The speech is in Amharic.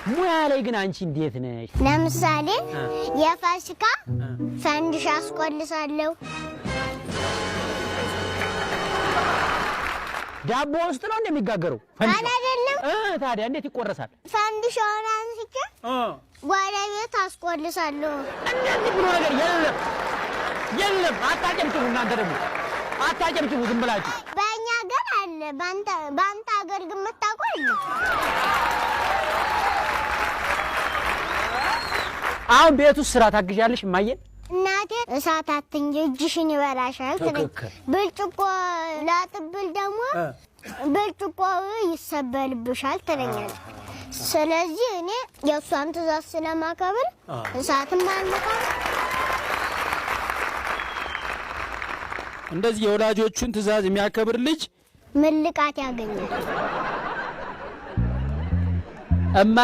ሙያ ላይ ግን አንቺ እንዴት ነሽ? ለምሳሌ የፋሲካ ፈንዲሻ አስቆልሳለሁ። ዳቦ ውስጥ ነው እንደሚጋገረው አይደለም? ታዲያ እንዴት ይቆረሳል? ፈንዲሻውን አንስቼ ወደ ቤት አስቆልሳለሁ። እንደዚህ ብሎ ነገር የለም። አታጨብጭቡ እናንተ ደግሞ አታጨብጭቡ ዝም ብላችሁ። በእኛ ሀገር አለ፣ በአንተ ሀገር ግን የምታውቀው የለም። አሁን ቤት ውስጥ ስራ ታግዣለሽ እማዬን? እናቴ እሳት አትንጂ እጅሽን ይበላሻል ትለኝ። ብርጭቆ ላጥብል ደግሞ ብርጭቆ ይሰበልብሻል ትለኛለች። ስለዚህ እኔ የእሷን ትእዛዝ ስለማከብር እሳትም አልነካም። እንደዚህ የወላጆቹን ትእዛዝ የሚያከብር ልጅ ምልቃት ያገኛል።